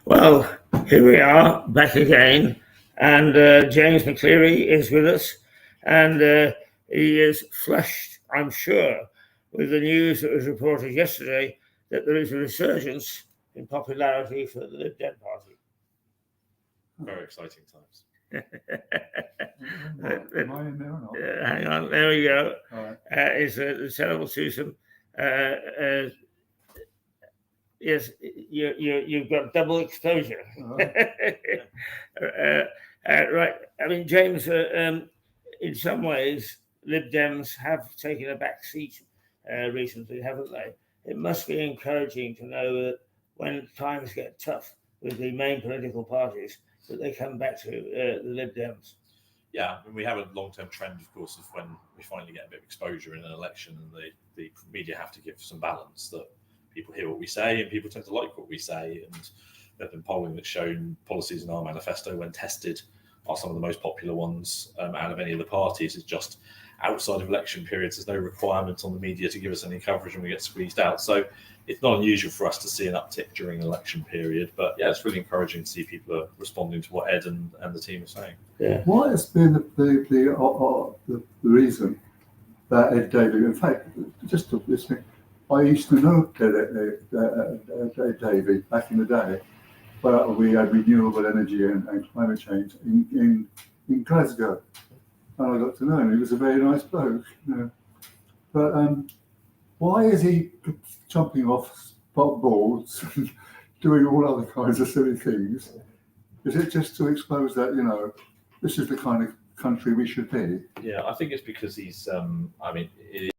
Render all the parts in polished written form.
Well, here we are back again, and James McCleary is with us, and he is flushed, I'm sure, with the news that was reported yesterday that there is a resurgence in popularity for the Lib Dem Party. Very exciting times. Am I in there or not? Hang on, there we go. All right. It's a terrible twosome. Yes, you've got double exposure. Right. I mean, James, in some ways, Lib Dems have taken a back seat recently, haven't they? It must be encouraging to know that when times get tough with the main political parties, that they come back to the Lib Dems. Yeah, I mean, we have a long-term trend, of course, of when we finally get a bit of exposure in an election and the media have to give some balance, that people hear what we say and people tend to like what we say. And there's been polling that's shown policies in our manifesto, when tested, are some of the most popular ones out of any of the parties. It's just outside of election periods, there's no requirement on the media to give us any coverage and we get squeezed out. So it's not unusual for us to see an uptick during an election period. But yeah, it's really encouraging to see people are responding to what Ed and the team are saying. Yeah. What has been the reason that Ed Davey, in fact, just listening, I used to know Ed Davey back in the day, but we had renewable energy and climate change in Glasgow. And I got to know him. He was a very nice bloke. You know. But why is he jumping off boards and doing all other kinds of silly things? Is it just to expose that, you know, this is the kind of country we should be? Yeah, I think it's because he's, I mean, it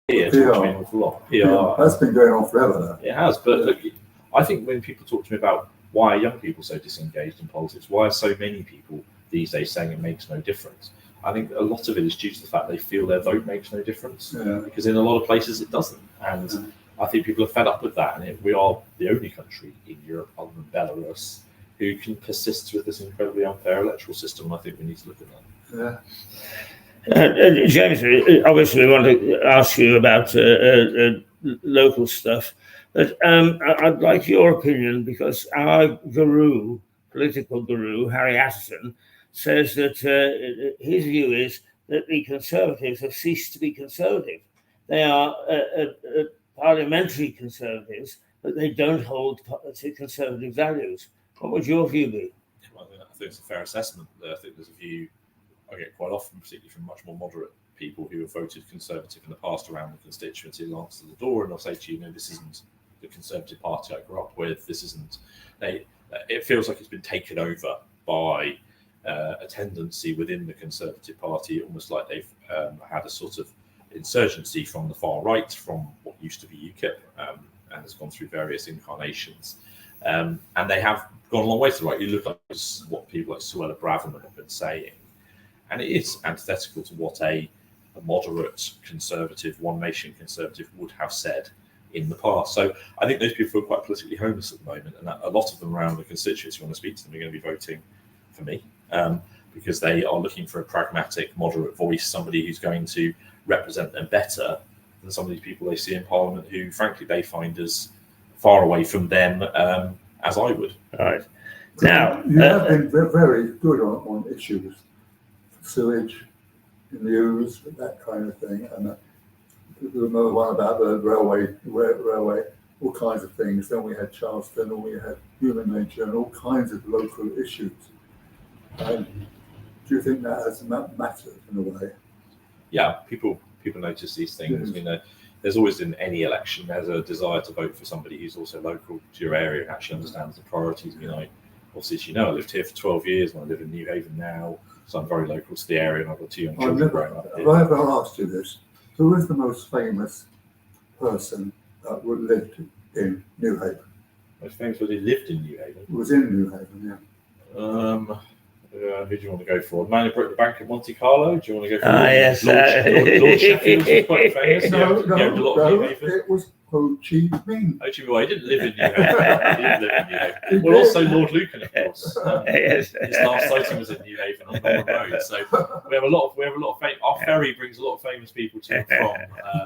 Here PR. talks to me an awful lot. PR. That's been going on forever now. It has, but look, I think when people talk to me about why are young people so disengaged in politics, why are so many people these days saying it makes no difference, I think a lot of it is due to the fact they feel their vote makes no difference, because in a lot of places it doesn't. And I think people are fed up with that. And we are the only country in Europe, other than Belarus, who can persist with this incredibly unfair electoral system. And I think we need to look at that. James, obviously we want to ask you about local stuff, but I'd like your opinion, because our guru, political guru, Harry Atterton, says that his view is that the Conservatives have ceased to be conservative. They are parliamentary Conservatives, but they don't hold to conservative values. What would your view be? Well, I think it's a fair assessment. I think there's a view I get quite often, particularly from much more moderate people who have voted Conservative in the past around the constituency, will answer the door and they'll say to you, no, this isn't the Conservative Party I grew up with. This isn't. It feels like it's been taken over by a tendency within the Conservative Party, almost like they've had a sort of insurgency from the far right, from what used to be UKIP, and has gone through various incarnations. And they have gone a long way to the right. You look at what people like Suella Braverman have been saying, and it is antithetical to what a moderate Conservative, one nation Conservative would have said in the past. So I think those people feel quite politically homeless at the moment, and a lot of them around the constituency, when I speak to them, are going to be voting for me, because they are looking for a pragmatic, moderate voice, somebody who's going to represent them better than some of these people they see in Parliament, who frankly they find as far away from them as I would. All right. Now, you have been very good on issues, sewage in the Ouse, that kind of thing, and another one about the railway, all kinds of things. Then we had Charleston, and we had human nature, and all kinds of local issues. Do you think that has mattered in a way? Yeah, people notice these things. Yes. I mean, there's always in any election, there's a desire to vote for somebody who's also local to your area and actually understands the priorities. I mean, obviously, as you know, I lived here for 12 years, and I live in New Haven now, so I'm very local to the area, and I've got 2 young children growing up here. Have I ever asked you this? Who is the most famous person that lived in New Haven? Most famous was he lived in New Haven. Was in New Haven, yeah. Who do you want to go for? The man who broke the bank at Monte Carlo? Do you want to go for yes. Lord Sheffield was quite famous. No, He owned a lot of New Haven. it was Ho Chi Minh. Ho Chi Minh, well, he didn't live in New Haven. Well, also Lord Lucan, of course. Yes. His last sighting was in New Haven on Norman Road. So we have a lot of fame. Our ferry brings a lot of famous people to and from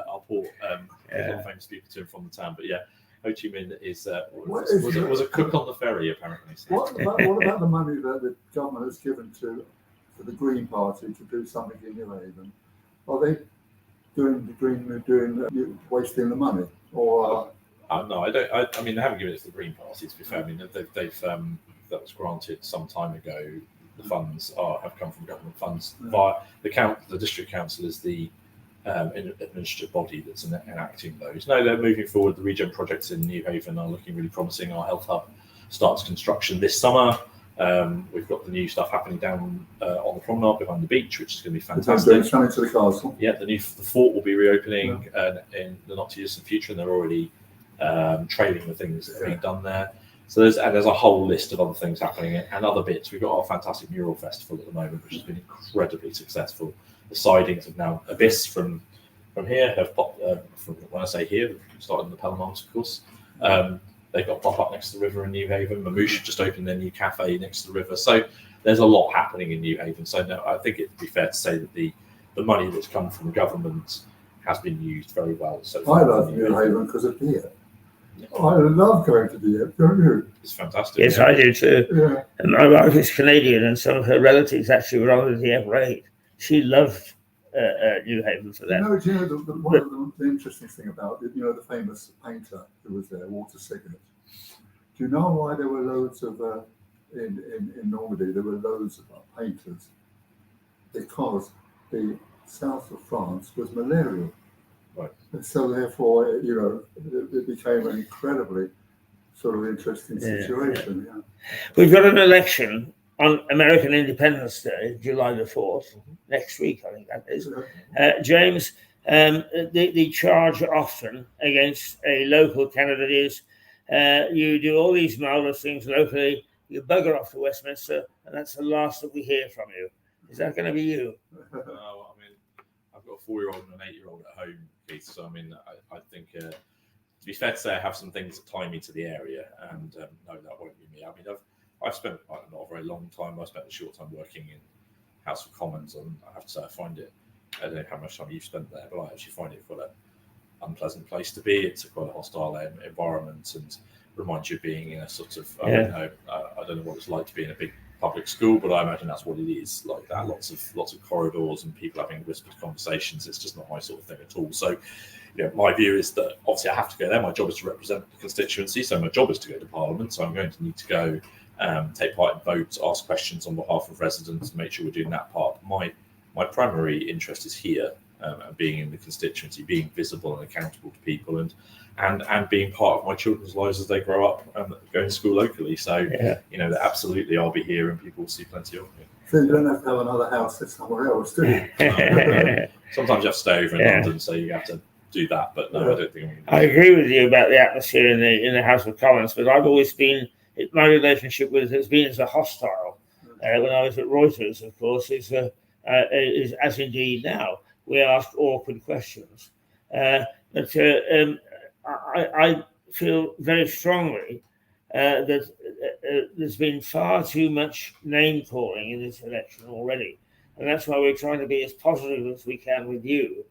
our port. A lot of famous people to and from the town. But yeah, Ho Chi Minh was a cook on the ferry, apparently. So. What about the money that the government has given to the Green Party to do something in New Haven? Are they wasting the money? Or no, I don't. I mean, they haven't given it to the Green Party. To be fair, I mean, they've that was granted some time ago. The funds have come from government funds via the district council is the administrative body that's enacting those. No, they're moving forward. The regen projects in New Haven are looking really promising. Our health hub starts construction this summer. We've got the new stuff happening down on the promenade behind the beach, which is going to be fantastic. Coming to the castle. Yeah, the fort will be reopening in the not too distant future, and they're already trailing the things that are being done there. So there's a whole list of other things happening and other bits. We've got our fantastic mural festival at the moment, which has been incredibly successful. The sidings have now Abyss from here have popped. From when I say here, started in the Pelhams, of course. They've got pop up next to the river in New Haven. Mamouche just opened their new cafe next to the river. So there's a lot happening in New Haven. So no, I think it'd be fair to say that the money that's come from the government has been used very well. So I love New Haven because of beer. I love going to the don't you? It's fantastic. Yes, I do too. Yeah. And my wife is Canadian, and some of her relatives actually were on the F8. She loved New Haven for that. Do you know one of the interesting thing about it, the famous painter who was there, Walter Siggert. Do you know why there were loads of in Normandy? There were loads of painters because the south of France was malarial. Right. And so therefore, it became an incredibly sort of interesting situation. Yeah. We've got an election on American Independence Day, July the 4th, next week, I think that is. James, the charge often against a local candidate is you do all these marvellous things locally, you bugger off to Westminster, and that's the last that we hear from you. Is that going to be you? No, I mean, I've got a 4-year-old and an 8-year-old at home, Keith. So I mean, I think to be fair to say, I have some things that tie me to the area, and no, that won't be me. I mean, I've spent not a very long time. I spent a short time working in House of Commons, and I have to say, I don't know how much time you've spent there, but I actually find it quite an unpleasant place to be. It's quite a hostile environment, and reminds you of being in a sort of I don't know what it's like to be in a big public school, but I imagine that's what it is like that. Lots of corridors and people having whispered conversations. It's just not my sort of thing at all. So, my view is that obviously I have to go there. My job is to represent the constituency, so my job is to go to Parliament. So I'm going to need to go, take part in votes, ask questions on behalf of residents, make sure we're doing that part. My primary interest is here, being in the constituency, being visible and accountable to people, and being part of my children's lives as they grow up, going to school locally. So, absolutely, I'll be here, and people will see plenty of me. So you don't have to have another house that's somewhere else, do you? Sometimes you have to stay over in London, so you have to do that. But no, I don't think I agree with you about the atmosphere in the House of Commons, but I've always been, my relationship with it has been as a hostile. When I was at Reuters, of course, is as indeed now. We ask awkward questions. But I feel very strongly that there's been far too much name calling in this election already. And that's why we're trying to be as positive as we can with you,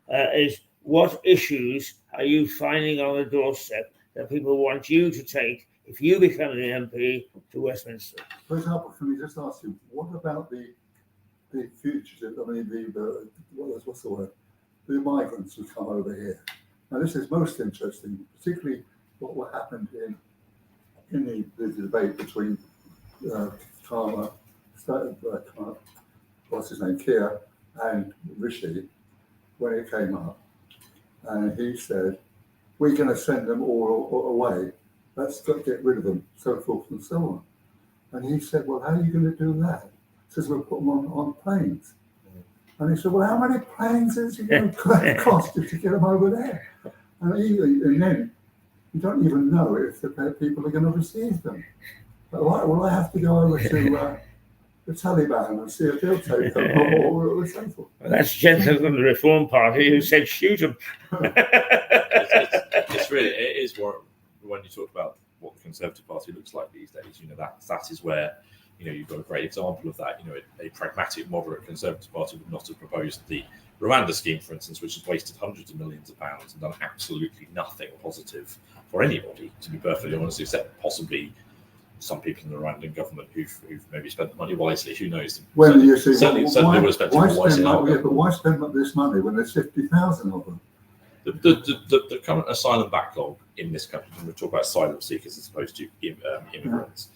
is what issues are you finding on the doorstep that people want you to take if you become the MP to Westminster? For example, can we just ask you, what about the fugitive, what's the word? The migrants who come over here. Now, this is most interesting, particularly what happened in the debate between Keir and Rishi, when it came up. And he said, we're going to send them all away. Let's get rid of them, so forth and so on. And he said, well, how are you going to do that? He says, we'll put them on planes. And he said, well, how many planes is it going to cost you to get them over there? And then you don't even know if the people are going to receive them. But will I have to go over to the Taliban and see if they'll take them or so forth? Well, that's gentlemen from the Reform Party who said shoot them. It's really, it is when you talk about what the Conservative Party looks like these days, that is where, you've got a great example of that. A pragmatic, moderate Conservative Party would not have proposed the Rwanda scheme, for instance, which has wasted hundreds of millions of pounds and done absolutely nothing positive for anybody, to be perfectly honest, except possibly some people in the Rwandan government who've maybe spent the money wisely. Who knows? When you see, certainly would have spent it wisely. But why spend this money when there's 50,000 of them? The current asylum backlog in this country, and we talk about asylum seekers as opposed to immigrants,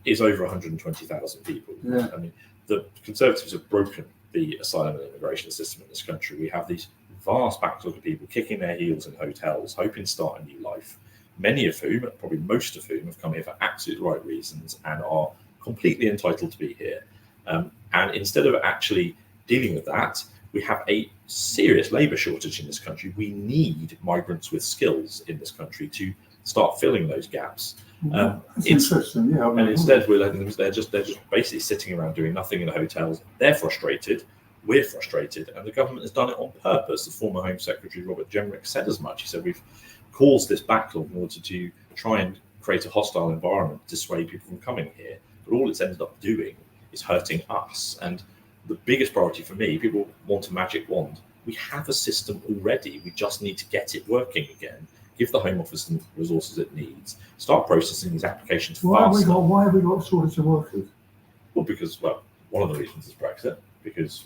is over 120,000 people. Yeah. I mean, the Conservatives have broken the asylum and immigration system in this country. We have these vast backlog of people kicking their heels in hotels, hoping to start a new life, many of whom, probably most of whom, have come here for absolute right reasons and are completely entitled to be here. And instead of actually dealing with that, we have a serious labour shortage in this country. We need migrants with skills in this country to start filling those gaps. That's interesting, yeah. And instead, we're letting them. They're just basically sitting around doing nothing in the hotels. They're frustrated. We're frustrated, and the government has done it on purpose. The former Home Secretary Robert Jenrick said as much. He said we've caused this backlog in order to try and create a hostile environment, dissuade people from coming here. But all it's ended up doing is hurting us. And the biggest priority for me, people want a magic wand. We have a system already. We just need to get it working again. Give the Home Office the resources it needs. Start processing these applications faster. Why have we got a shortage of workers? Well, because one of the reasons is Brexit. Because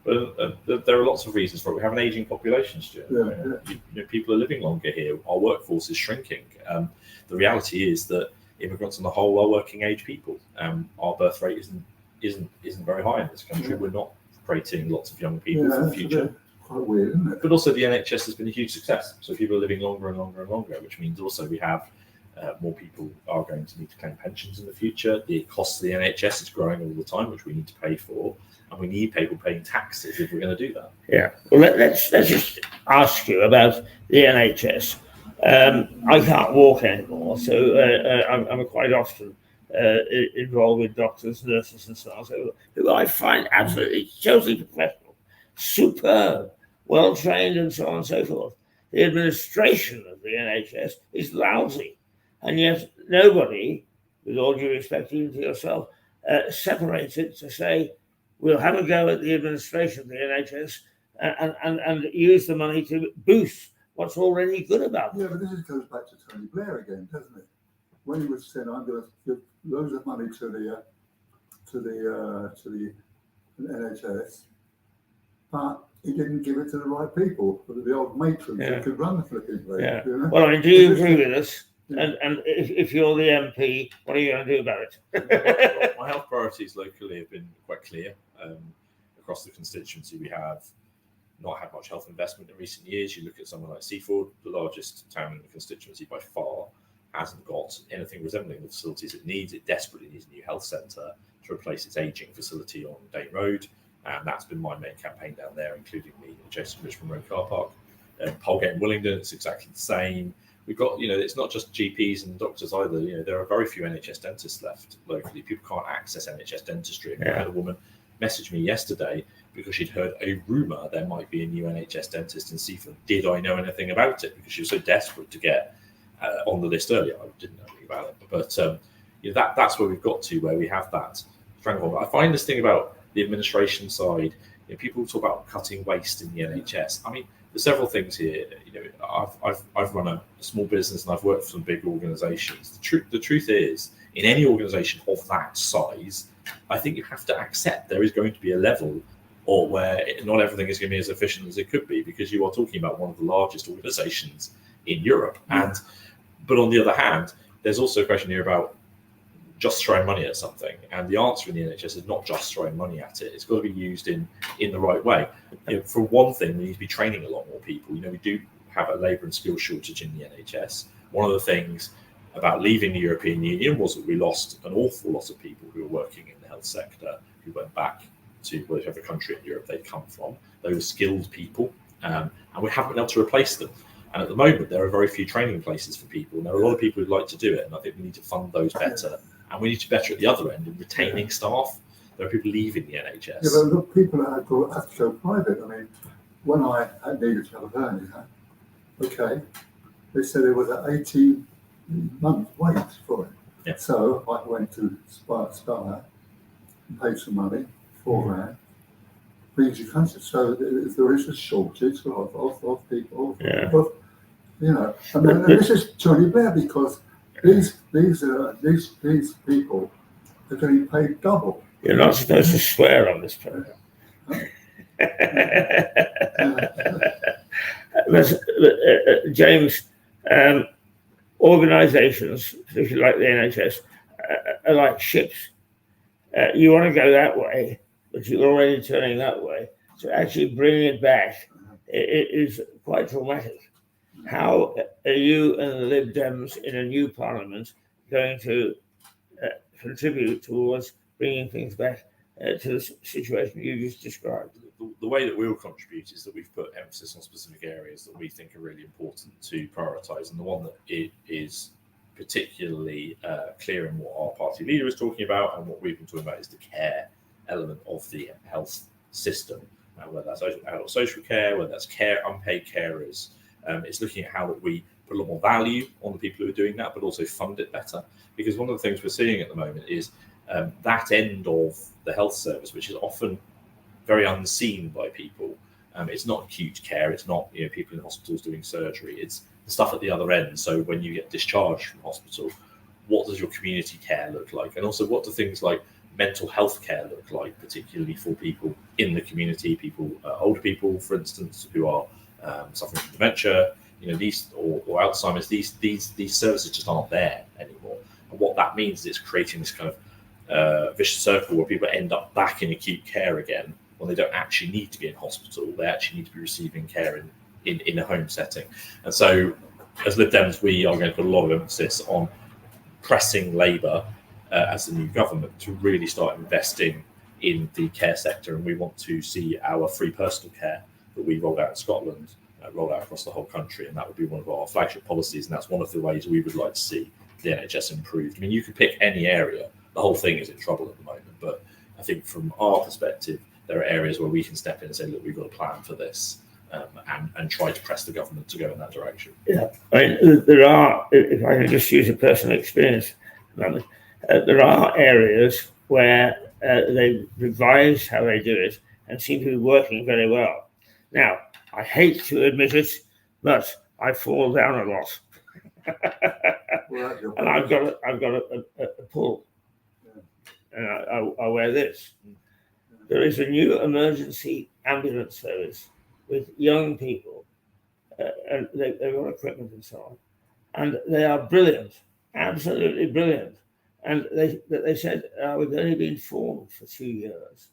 but there are lots of reasons for it. We have an aging population, Stuart. People are living longer here. Our workforce is shrinking. The reality is that immigrants on the whole are working age people. Our birth rate isn't very high in this country. Yeah. We're not creating lots of young people for the future. Quite weird, isn't it? But also the NHS has been a huge success. So people are living longer and longer and longer, which means also we have more people are going to need to claim pensions in the future. The cost of the NHS is growing all the time, which we need to pay for. and we need people paying taxes if we're going to do that. Yeah. Well, let's just ask you about the NHS. I can't walk anymore, so I'm quite often involved with doctors, nurses, and so on, who I find absolutely totally professional, superb, well trained, and so on and so forth. The administration of the NHS is lousy, and yet nobody, with all due respect even to yourself, separates it to say we'll have a go at the administration of the NHS and use the money to boost what's already good about it. Yeah, but this goes back to Tony Blair again, doesn't it? When he was saying, "I'm going to give loads of money to the NHS," but he didn't give it to the right people, the old matrons who could run the flipping place. Yeah. You know? Well, I mean, do you agree with us? Yeah. And if you're the MP, what are you going to do about it? My health priorities locally have been quite clear. Across the constituency, we have not had much health investment in recent years. You look at someone like Seaford, the largest town in the constituency by far, hasn't got anything resembling the facilities it needs. It desperately needs a new health centre to replace its ageing facility on Dane Road. And that's been my main campaign down there, including the adjacent Richmond Road car park. Polgate and Willingdon, it's exactly the same. We've got, it's not just GPs and doctors either. There are very few NHS dentists left locally. People can't access NHS dentistry. I had a woman message me yesterday because she'd heard a rumour there might be a new NHS dentist in Seaford. Did I know anything about it? Because she was so desperate to get on the list earlier. I didn't know anything about it. But that's where we've got to, where we have that stranglehold. I find this thing about the administration side, people talk about cutting waste in the NHS. I mean, there's several things here. I've run a small business and I've worked for some big organisations. The truth is, in any organisation of that size, I think you have to accept there is going to be a level or where not everything is going to be as efficient as it could be, because you are talking about one of the largest organisations in Europe. But on the other hand, there's also a question here about just throwing money at something, and the answer in the NHS is not just throwing money at it. It's got to be used in the right way. For one thing, we need to be training a lot more people. We do have a labour and skills shortage in the NHS. One of the things about leaving the European Union was that we lost an awful lot of people who were working in the health sector, who went back to whatever country in Europe they'd come from. They were skilled people, and we haven't been able to replace them. And at the moment, there are very few training places for people, and there are a lot of people who'd like to do it, and I think we need to fund those better. And we need to better at the other end in retaining staff. There are people leaving the NHS. Yeah, but look, people have to go private. I mean, when I needed to have a hernia, they said it was an 18-month wait for it. Yeah. So I went to Spire and paid some money, £4,000. Brings you country. So there is a shortage of people. And this is Tony Blair, because these people are getting paid double. You're not supposed to swear on this program. James, organisations, particularly like the NHS, are like ships. You want to go that way, but you're already turning that way. So actually bringing it back, it is quite traumatic. How are you and the Lib Dems in a new parliament going to contribute towards bringing things back to the situation you just described? The way that we'll contribute is that we've put emphasis on specific areas that we think are really important to prioritise, and the one that is particularly clear in what our party leader is talking about and what we've been talking about is the care element of the health system, whether that's adult social care, whether that's unpaid carers. It's looking at how that we put a lot more value on the people who are doing that, but also fund it better. Because one of the things we're seeing at the moment is that end of the health service, which is often very unseen by people. It's not acute care. It's not people in hospitals doing surgery. It's the stuff at the other end. So when you get discharged from hospital, what does your community care look like? And also, what do things like mental health care look like, particularly for people in the community, older people, for instance, who are suffering from dementia, these or Alzheimer's. These services just aren't there anymore. And what that means is it's creating this kind of vicious circle where people end up back in acute care again when they don't actually need to be in hospital. They actually need to be receiving care in a home setting. And so, as Lib Dems, we are going to put a lot of emphasis on pressing Labour as the new government to really start investing in the care sector, and we want to see our free personal care that we rolled out in Scotland rolled out across the whole country, and that would be one of our flagship policies, and that's one of the ways we would like to see the NHS improved. I mean, you could pick any area. The whole thing is in trouble at the moment, but I think from our perspective, there are areas where we can step in and say, look, we've got a plan for this, and try to press the government to go in that direction. Yeah, I mean, there are, if I can just use a personal experience, there are areas where they revise how they do it and seem to be working very well. Now, I hate to admit it, but I fall down a lot. And I've got a pull, and I wear this. There is a new emergency ambulance service with young people, and they've got equipment and so on, and they are brilliant, absolutely brilliant. And they said we've only been formed for 2 years.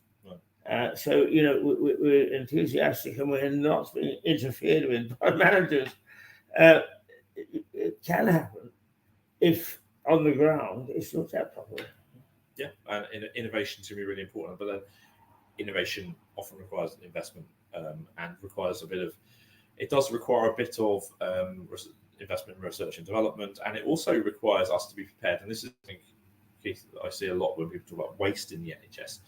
So, you know, we're enthusiastic and we're not being interfered with by managers. It can happen if on the ground it's looked at properly. Yeah, and innovation is going to be really important, but then innovation often requires investment, and requires it does require a bit of investment in research and development, and it also requires us to be prepared. And this is, I think, Keith, I see a lot when people talk about waste in the NHS.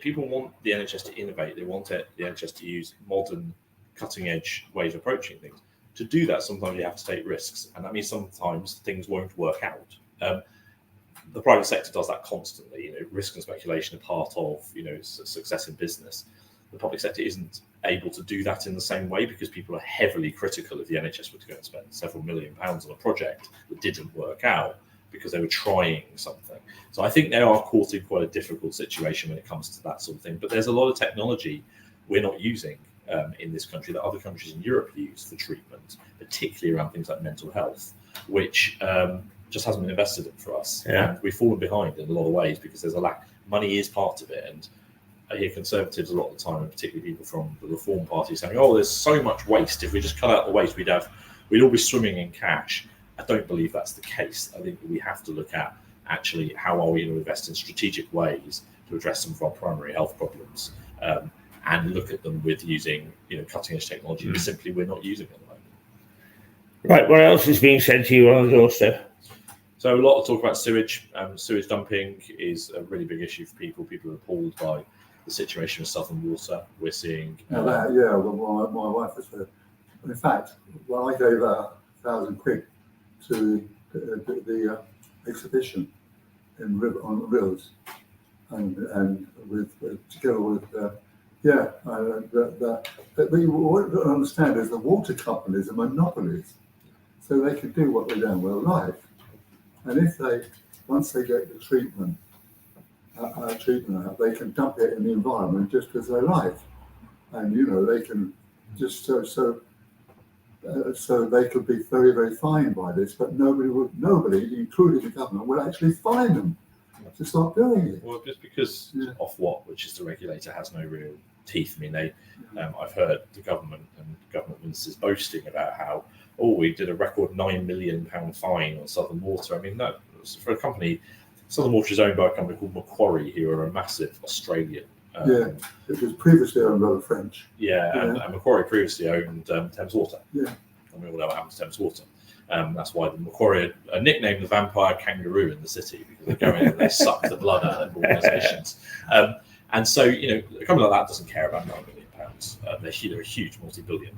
People want the NHS to innovate. They want the NHS to use modern, cutting-edge ways of approaching things. To do that, sometimes you have to take risks, and that means sometimes things won't work out. The private sector does that constantly. You know, risk and speculation are part of, you know, success in business. The public sector isn't able to do that in the same way because people are heavily critical if the NHS were to go and spend several £1 million on a project that didn't work out because they were trying something. So I think they are caught in quite a difficult situation when it comes to that sort of thing. But there's a lot of technology we're not using in this country that other countries in Europe use for treatment, particularly around things like mental health, which just hasn't been invested in for us. Yeah. And we've fallen behind in a lot of ways because there's a lack. Money is part of it. And I hear Conservatives a lot of the time, and particularly people from the Reform Party, saying, oh, there's so much waste. If we just cut out the waste, we'd all be swimming in cash. I don't believe that's the case. I think we have to look at actually how are we going to invest in strategic ways to address some of our primary health problems, and look at them with using, you know, cutting edge technology that simply we're not using at the moment. Right, what else is being said to you on the doorstep? So a lot of talk about sewage. Sewage dumping is a really big issue for people. People are appalled by the situation with Southern Water. We're seeing... well, my wife has heard. In fact, when I gave her £1,000 to the exhibition on the Rills, and together with that we don't understand is the water companies are monopolies, so they can do what they damn well like, and if once they get the treatment out, they can dump it in the environment just as they like, and you know they can just so they could be very, very fined by this, but nobody, including the government, will actually fine them to stop doing it. Well, just because Ofwat, which is the regulator, has no real teeth. I mean, I've heard the government and government ministers boasting about how, we did a record £9 million fine on Southern Water. I mean, no, for a company, Southern Water is owned by a company called Macquarie, who are a massive Australian. It was previously owned by the French. And Macquarie previously owned Thames Water. Yeah. And we all know what happened to Thames Water. That's why the Macquarie are nicknamed the vampire kangaroo in the city, because they go in and they suck the blood out of organisations. And so, you know, a company like that doesn't care about £9 million. They're a huge multi-billion,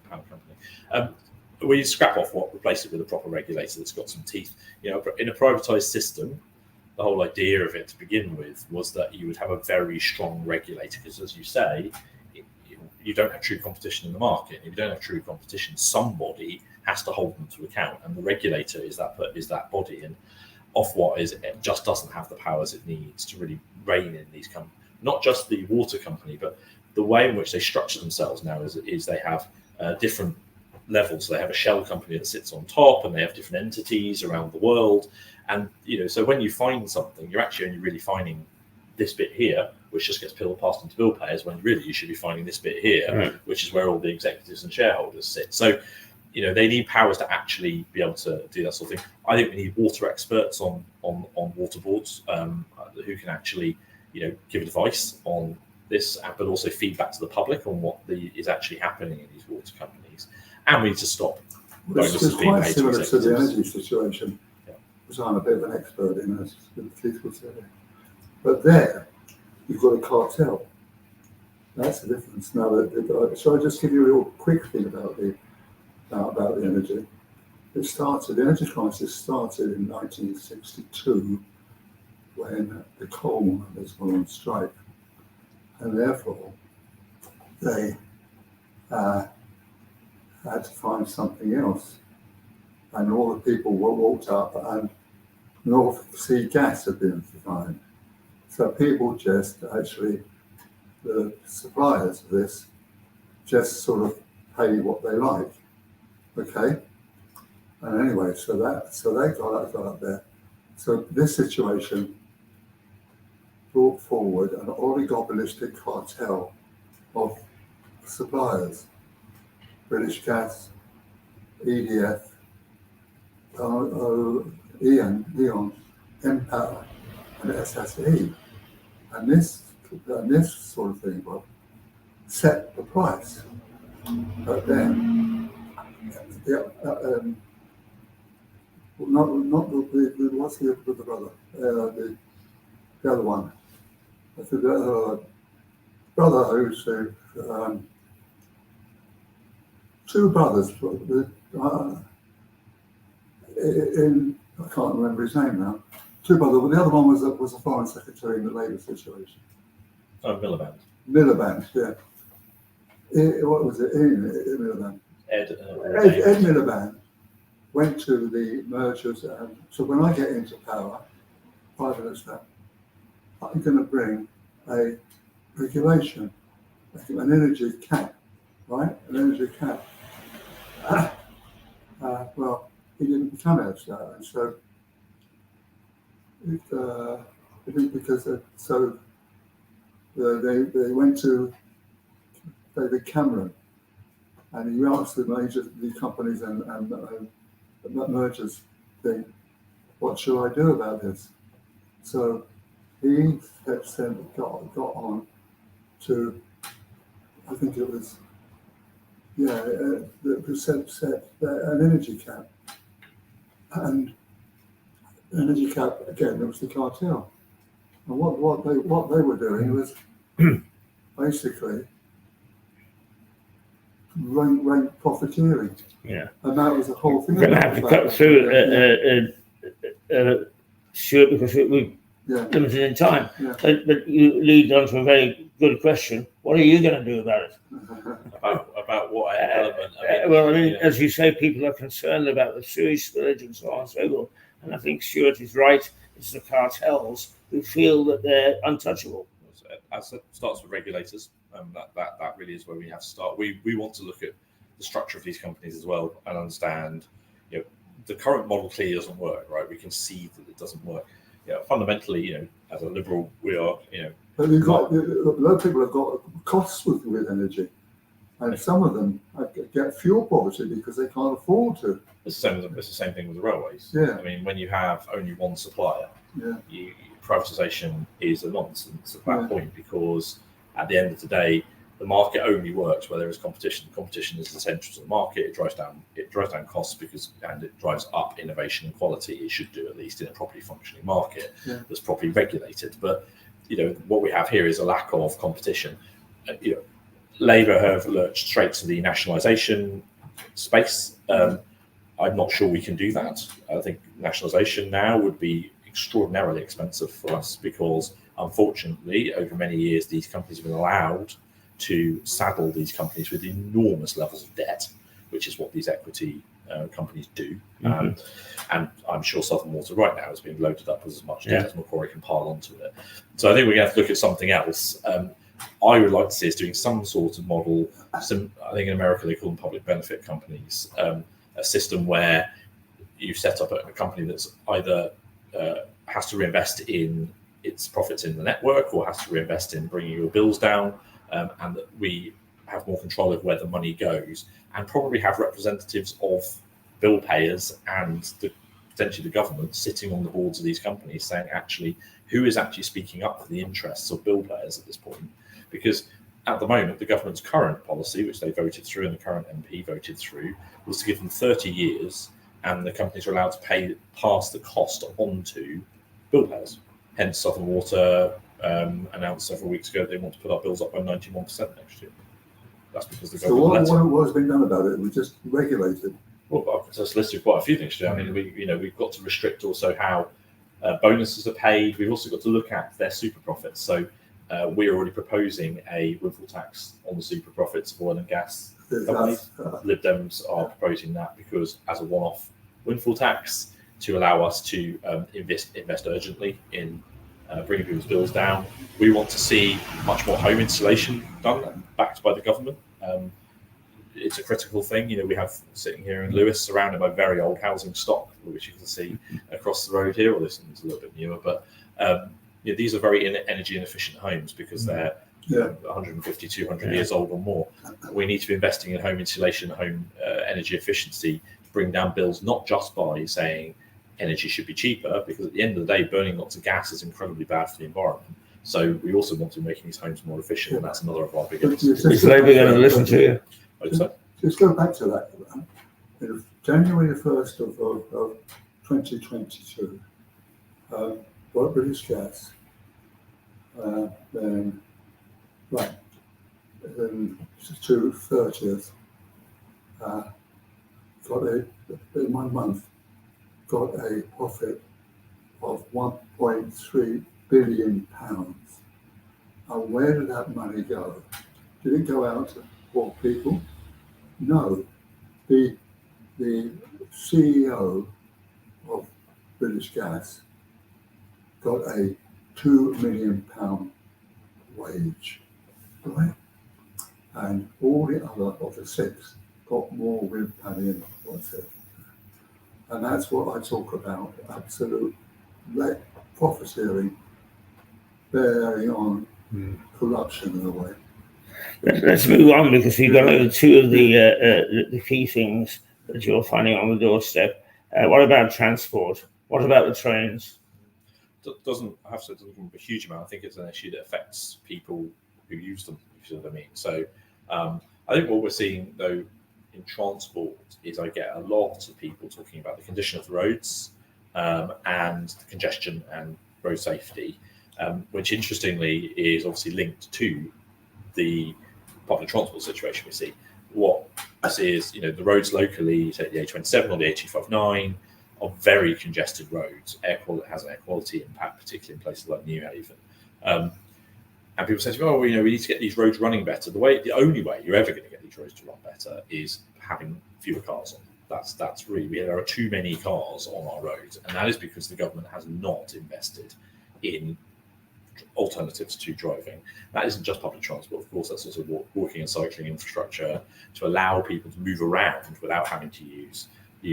pound company. We scrap off what, replace it with a proper regulator that's got some teeth. You know, in a privatised system, the whole idea of it to begin with was that you would have a very strong regulator, because, as you say, you don't have true competition in the market. If you don't have true competition, somebody has to hold them to account, and the regulator is that body. And Ofwat it just doesn't have the powers it needs to really rein in these companies. Not just the water company, but the way in which they structure themselves now is they have different levels. They have a shell company that sits on top, and they have different entities around the world. And so when you find something, you're actually only really finding this bit here, which just gets passed into bill payers, when really you should be finding this bit here, which is where all the executives and shareholders sit. So, they need powers to actually be able to do that sort of thing. I think we need water experts on water boards who can actually give advice on this, but also feedback to the public on what is actually happening in these water companies. And we need to stop bonuses being quite paid similar to to the executives. energy situation, Yeah. which I'm a bit of an expert in, as Keith would say. But there, you've got a cartel. That's the difference. Now, shall I just give you a real quick thing about the energy? The energy crisis started in 1962 when the coal miners were on strike, and therefore they had to find something else. And all the people were walked up, and North Sea gas had been defined. So people just actually, the suppliers of this, just sort of pay what they like. Okay? And anyway, so they got up there. So this situation brought forward an oligopolistic cartel of suppliers: British Gas, EDF, Eon, Empower, and SSE. And this sort of thing set the price. But then, what's the brother? The other one. The brother who's two brothers. I can't remember his name now. Two brothers. The other one was a foreign secretary in the Labour situation. Oh, Miliband. Miliband, yeah. What was it? Miliband. Ed Miliband went to the mergers, and so when I get into power, 5 minutes now, I'm going to bring a regulation, an energy cap, right? An energy cap. Well, he didn't come out of that, and so they went to David Cameron, and he asked the companies and the mergers thing, what should I do about this? So he got on to, I think it was, set an energy cap. And energy cap, again, there was the cartel. And what they were doing was basically rank profiteering. Yeah. And that was the whole thing. We're going to have to cut through, Stuart, because we're limited in time. Yeah. But you lead on to a very good question. What are you going to do about it? About what element? As you say, people are concerned about the sewage spillage and so on and so forth. And I think Stuart is right. It's the cartels who feel that they're untouchable. As it starts with regulators, that really is where we have to start. We want to look at the structure of these companies as well and understand, the current model clearly doesn't work, right? We can see that it doesn't work. Fundamentally, as a liberal, we are, But a lot of people have got costs with energy, and some of them get fuel poverty because they can't afford to. It's the same thing with the railways. Yeah. I mean, when you have only one supplier, privatisation is a nonsense at that point, because at the end of the day, the market only works where there is competition. Competition is essential to the market. It drives down costs and it drives up innovation and quality. It should do, at least in a properly functioning market that's properly regulated. But what we have here is a lack of competition. Labour have lurched straight to the nationalisation space. I'm not sure we can do that. I think nationalisation now would be extraordinarily expensive for us, because unfortunately over many years these companies have been allowed to saddle these companies with enormous levels of debt, which is what these equity companies do. And I'm sure Southern Water right now is being loaded up with as much debt as Macquarie can pile onto it. So I think we're going to have to look at something else. I would like to see us doing some sort of model. I think in America they call them public benefit companies, a system where you set up a company that's either has to reinvest in its profits in the network, or has to reinvest in bringing your bills down, and that we have more control of where the money goes, and probably have representatives of bill payers and the potentially the government sitting on the boards of these companies saying, actually, who is actually speaking up for the interests of bill payers at this point? Because at the moment, the government's current policy, which they voted through and the current MP voted through, was to give them 30 years, and the companies are allowed to pass the cost on to bill payers. Hence, Southern Water announced several weeks ago they want to put our bills up by 91% next year. That's because the government. So what has been done about it? It was just regulated. Well, I've just listed quite a few things. I mean, we've got to restrict also how bonuses are paid. We've also got to look at their super profits. So we're already proposing a windfall tax on the super profits of oil and gas companies. Lib Dems are proposing that because as a one-off windfall tax to allow us to invest urgently in bringing people's bills down. We want to see much more home insulation done, backed by the government. It's a critical thing. We have sitting here in Lewis, surrounded by very old housing stock, which you can see across the road here. Well, this one's a little bit newer, but these are very energy inefficient homes because they're 150, 200 years old or more. We need to be investing in home insulation, home energy efficiency to bring down bills, not just by saying energy should be cheaper, because at the end of the day, burning lots of gas is incredibly bad for the environment. So we also want to be making these homes more efficient, and that's another of our biggest. Is Labour going to listen to you? Just go back to that. January 1st of 2022, got British Gas, then to 30th, in 1 month, got a profit of £1.3 billion. And where did that money go? Did it go out to poor people? No. The CEO of British Gas got a £2 million wage, right? And all the other of the 6 got more with pay in what's it. And that's what I talk about, absolute profiteering, bearing on corruption in a way. Let's move on, because we've got over 2 of the key things that you're finding on the doorstep. What about transport? What about the trains? Doesn't have to do a huge amount. I think it's an issue that affects people who use them, if you know what I mean. So I think what we're seeing, though, in transport is I get a lot of people talking about the condition of the roads and the congestion and road safety, which interestingly is obviously linked to the public transport situation we see. What I see is, the roads locally, say the A27 or the A259, are very congested roads. Air quality has an air quality impact, particularly in places like Newhaven. And people say to me, we need to get these roads running better. The only way you're ever going to get these roads to run better is having fewer cars on. That's really, there are too many cars on our roads, and that is because the government has not invested in alternatives to driving. That isn't just public transport, of course, that's also walking and cycling infrastructure to allow people to move around without having to use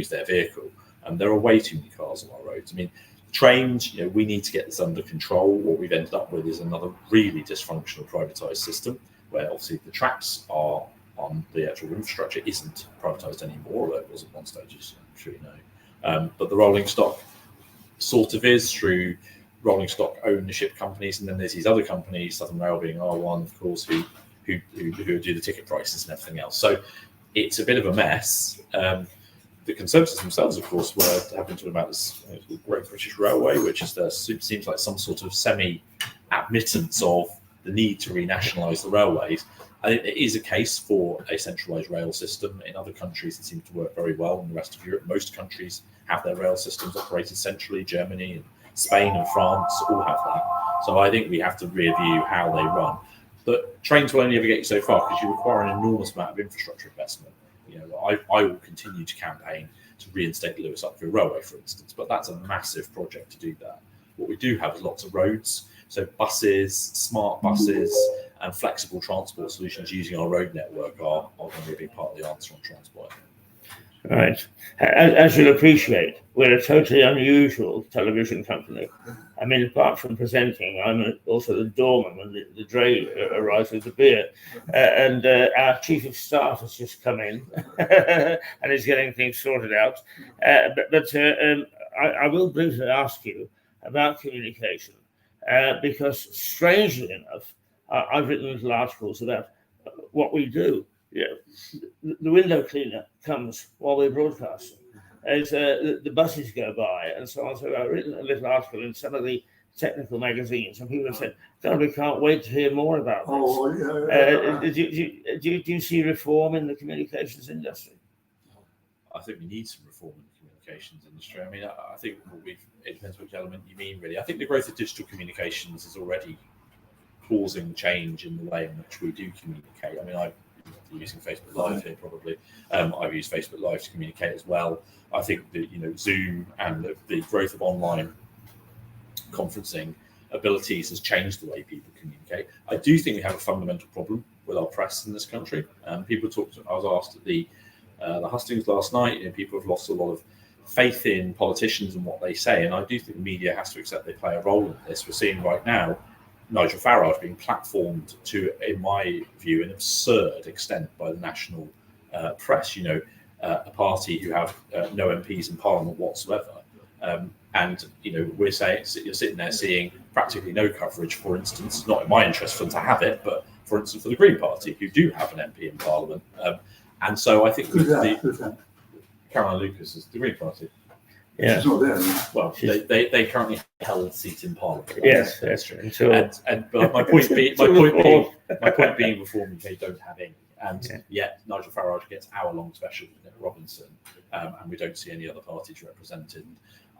their vehicle. And there are way too many cars on our roads. I mean, trains, we need to get this under control. What we've ended up with is another really dysfunctional privatised system, where obviously the tracks are on the actual infrastructure isn't privatised anymore, although it was at one stage, as I'm sure you know. But the rolling stock sort of is through rolling stock ownership companies, and then there's these other companies, Southern Rail being R1, of course, who do the ticket prices and everything else. So it's a bit of a mess. The Conservatives themselves, of course, have been talking about this Great British Railway, which seems like some sort of semi-admittance of the need to renationalise the railways. I think it is a case for a centralised rail system. In other countries, it seems to work very well. In the rest of Europe, most countries have their rail systems operated centrally. Germany and Spain and France all have that. So I think we have to review how they run. But trains will only ever get you so far because you require an enormous amount of infrastructure investment. I will continue to campaign to reinstate the Lewis Upfield Railway, for instance, but that's a massive project to do that. What we do have is lots of roads, so buses, smart buses, and flexible transport solutions using our road network are going to be a big part of the answer on transport. Right. As you'll appreciate, we're a totally unusual television company. I mean, apart from presenting, I'm also the doorman when the dray arrives with the beer. And our chief of staff has just come in and is getting things sorted out. But I will briefly ask you about communication, because strangely enough, I've written little articles about what we do. The window cleaner comes while we're broadcasting, as the buses go by, and so on. So I've written a little article in some of the technical magazines, and people have said, "God, we can't wait to hear more about this." Do you see reform in the communications industry? I think we need some reform in the communications industry. I mean, I think it depends which element you mean, really. I think the growth of digital communications is already causing change in the way in which we do communicate. I mean, I'm using Facebook Live here probably. I've used Facebook Live to communicate as well. I think that Zoom and the growth of online conferencing abilities has changed the way people communicate. I do think we have a fundamental problem with our press in this country. People talked. I was asked at the Hustings last night. People have lost a lot of faith in politicians and what they say, and I do think the media has to accept they play a role in this. We're seeing right now Nigel Farage being platformed to, in my view, an absurd extent by the national press. A party who have no MPs in Parliament whatsoever, and we're saying you're sitting there seeing practically no coverage. For instance, not in my interest for them to have it, but for instance for the Green Party, who do have an MP in Parliament, and so I think Caroline Lucas is the Green Party. Yeah. She's not there anymore. Well, they currently held seats in Parliament. Yes, that's true. But my point being, Reform UK don't have any, and yet Nigel Farage gets hour-long special with Nick Robinson, and we don't see any other parties represented.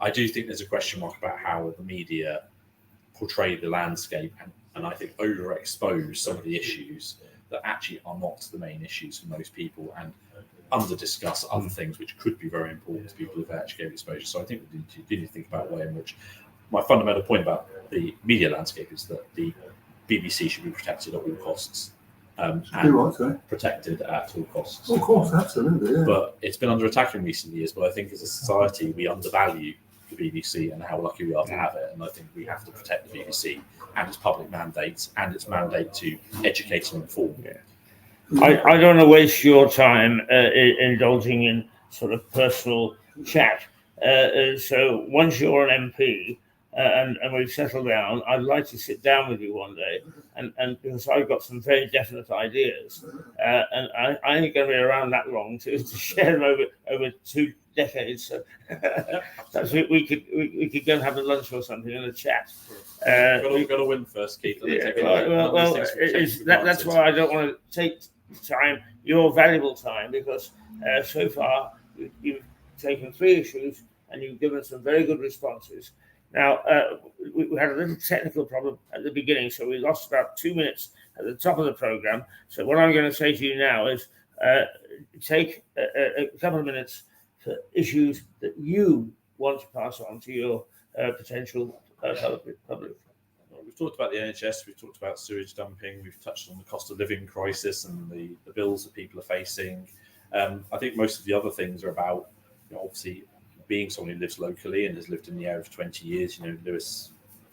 I do think there's a question mark about how the media portray the landscape, and I think overexpose some of the issues that actually are not the main issues for most people, and under-discuss other things which could be very important to people if they actually gave exposure. So I think we need to think about a way in which my fundamental point about the media landscape is that the BBC should be protected at all costs. Protected at all costs. Of course, absolutely. Yeah. But it's been under attack in recent years. But I think as a society, we undervalue the BBC and how lucky we are to have it. And I think we have to protect the BBC and its public mandates and its mandate to educate and inform. Yeah. I don't want to waste your time indulging in sort of personal chat. So once you're an MP and we've settled down, I'd like to sit down with you one day, and because I've got some very definite ideas, and I ain't going to be around that long to share them over 2 decades. So perhaps we could go and have a lunch or something and a chat. We've got to win first, Keith. That's why I don't want to take time, your valuable time, because so far you've taken 3 issues and you've given some very good responses. Now, we had a little technical problem at the beginning, so we lost about 2 minutes at the top of the program. So what I'm going to say to you now is take a couple of minutes for issues that you want to pass on to your potential public. We've talked about the NHS, we've talked about sewage dumping, we've touched on the cost of living crisis and the bills that people are facing. I think most of the other things are about, obviously, being someone who lives locally and has lived in the area for 20 years. Lewis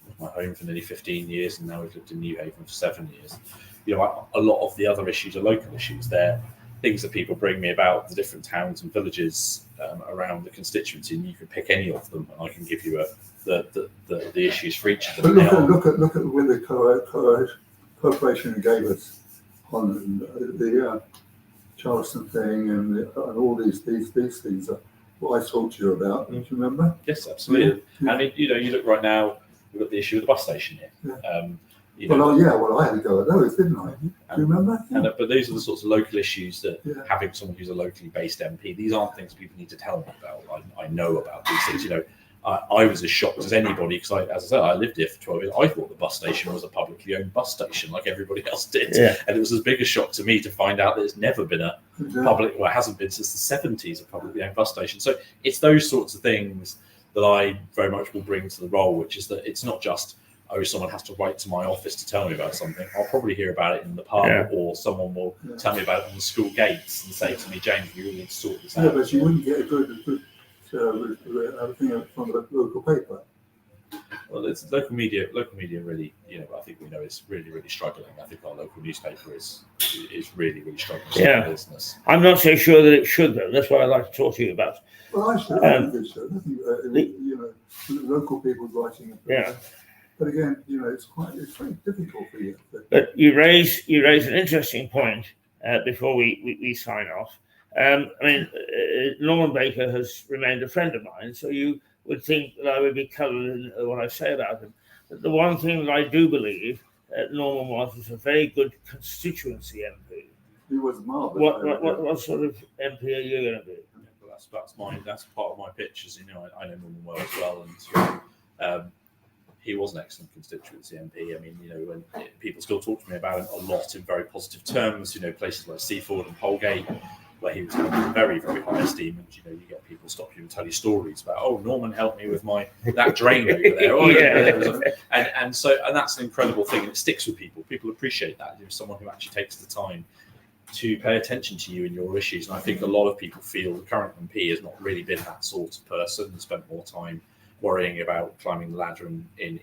was my home for nearly 15 years, and now we've lived in New Haven for 7 years. A lot of the other issues are local issues. They're things that people bring me about the different towns and villages around the constituency, and you can pick any of them, and I can give you the issues for each of them. But look at the way the corporation gave us on the Charleston thing and all these things. What I talked to you about, do you remember? Yes, absolutely. Yeah. And you look right now, we've got the issue of the bus station here. Yeah. Well, I had to go at those, didn't I? Do you remember? Yeah. But those are the sorts of local issues that having someone who's a locally based MP, these aren't things people need to tell me about. I know about these things. I was as shocked as anybody because, as I said, I lived here for 12 years. I thought the bus station was a publicly owned bus station like everybody else did. Yeah. And it was as big a shock to me to find out that it's never been a public, well, it hasn't been since the 70s, a publicly owned bus station. So it's those sorts of things that I very much will bring to the role, which is that it's not just, someone has to write to my office to tell me about something. I'll probably hear about it in the pub, or someone will tell me about it on the school gates and say to me, James, we really need to sort this out. Yeah, but you wouldn't get a good thing from the local paper. Well, it's local media. Local media really, I think we know it's really, really struggling. I think our local newspaper is really, really struggling to Yeah. business. I'm not so sure that it should, though. That's what I'd like to talk to you about. Well, I think it should. I think, local people writing. Yeah. But again, it's very difficult for you. But you raise an interesting point before we sign off. Norman Baker has remained a friend of mine, so you would think that I would be coloured in what I say about him. But the one thing that I do believe Norman was a very good constituency MP. He was marvellous. What sort of MP are you going to be? Well, that's part of my pitch. As you know, I know Norman well as well, and he was an excellent constituency MP. I mean, when people still talk to me about him a lot in very positive terms. Places like Seaford and Polegate, where he was held in very, very high esteem, and you get people stop you and tell you stories about, oh, Norman helped me with that drain over there. Oh, yeah. And that's an incredible thing, and it sticks with people. People appreciate that. Someone who actually takes the time to pay attention to you and your issues. And I think a lot of people feel the current MP has not really been that sort of person and spent more time worrying about climbing the ladder in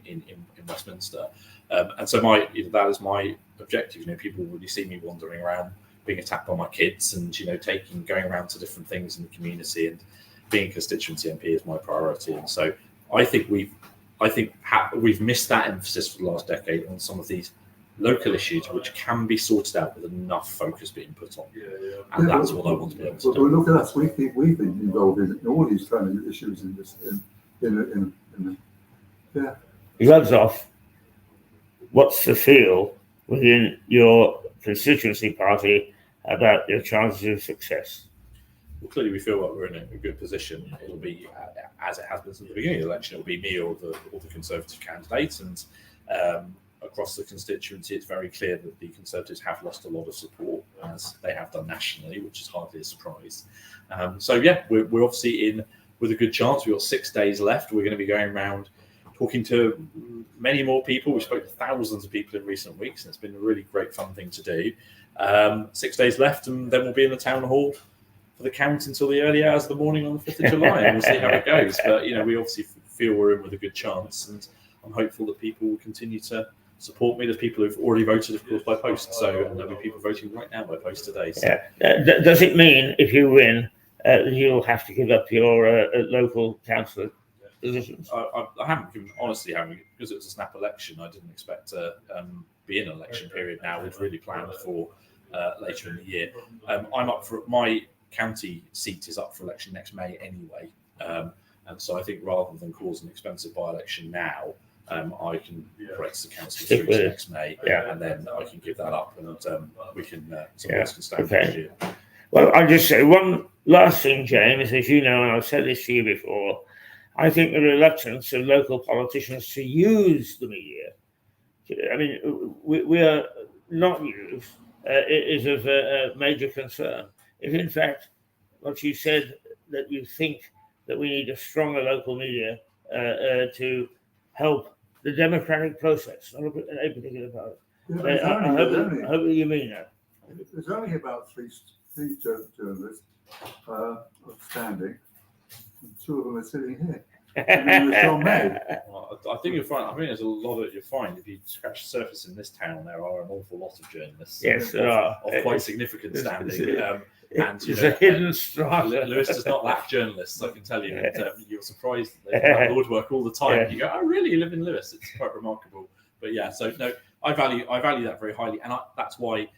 Westminster. And so that is my objective. People really see me wandering around, being attacked by my kids, and going around to different things in the community, and being a constituency MP is my priority. And so I think we've missed that emphasis for the last decade on some of these local issues, which can be sorted out with enough focus being put on. And that's what I want to be able to do. Well, look at us. We've been involved in all these kind of issues in this. Yeah. Gloves off. What's the feel within your constituency party about your chances of success? Well, clearly we feel like we're in a good position. It'll be, as it has been since the beginning of the election, it'll be me or the Conservative candidate. And across the constituency, it's very clear that the Conservatives have lost a lot of support, as they have done nationally, which is hardly a surprise. We're obviously in with a good chance. We've got 6 days left. We're going to be going around talking to many more people. We spoke to thousands of people in recent weeks, and it's been a really great fun thing to do. 6 days left, and then we'll be in the town hall for the count until the early hours of the morning on the 5th of July, and we'll see how it goes. But, we obviously feel we're in with a good chance, and I'm hopeful that people will continue to support me. There's people who've already voted, of course, by post. So there'll be people voting right now by post today. So. Yeah. Does it mean if you win, you'll have to give up your local councillor positions? I haven't because it was a snap election. I didn't expect to be in an election period now. We'd really planned for later in the year. I'm up for my county seat is up for election next May anyway, and so I think rather than cause an expensive by-election now, I can press the council through to next May, and then I can give that up, and we can someone else can stand next year. Well, I'll just say one last thing, James. As you know, and I've said this to you before, I think the reluctance of local politicians to use the media, we are not used, is of a major concern. If in fact what you said, that you think that we need a stronger local media to help the democratic process, not a particular part. I hope you mean that. There's only about three journalists standing, and 2 of them are sitting here. Well, I think you'll find. I think there's a lot that you'll find if you scratch the surface in this town. There are an awful lot of journalists. Yes, there are of quite significant standing. And it's a hidden strata. Lewis does not lack journalists, I can tell you. And, you're surprised that they come out woodwork all the time. Yeah. You go, oh, really? You live in Lewis? It's quite remarkable. But yeah, so no, I value that very highly, and that's why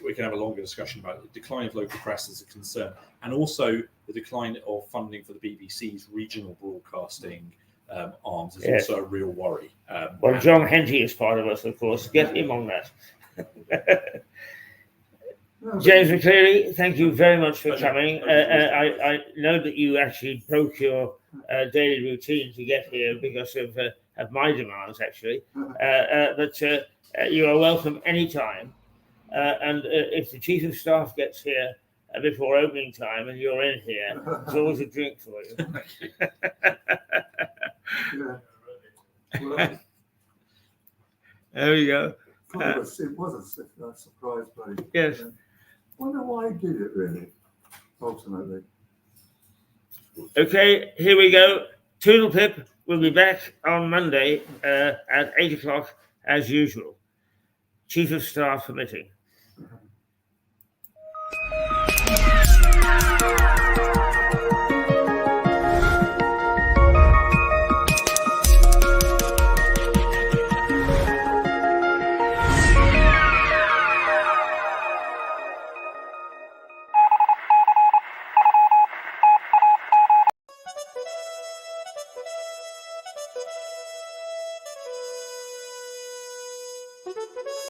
we can have a longer discussion about the decline of local press as a concern, and also the decline of funding for the BBC's regional broadcasting arms is also a real worry. Well, John Henty is part of us, of course. Get him on that. James McCleary, thank you very much for coming. I know that you actually broke your daily routine to get here because of my demands, actually. But you are welcome anytime. And if the Chief of Staff gets here before opening time and you're in here, there's always a drink for you. There we go. It was a surprise, buddy. Yes. Wonder why he did it, really, ultimately. Okay, here we go. Toodle pip. we'll be back on Monday at 8 o'clock as usual. Chief of Staff permitting.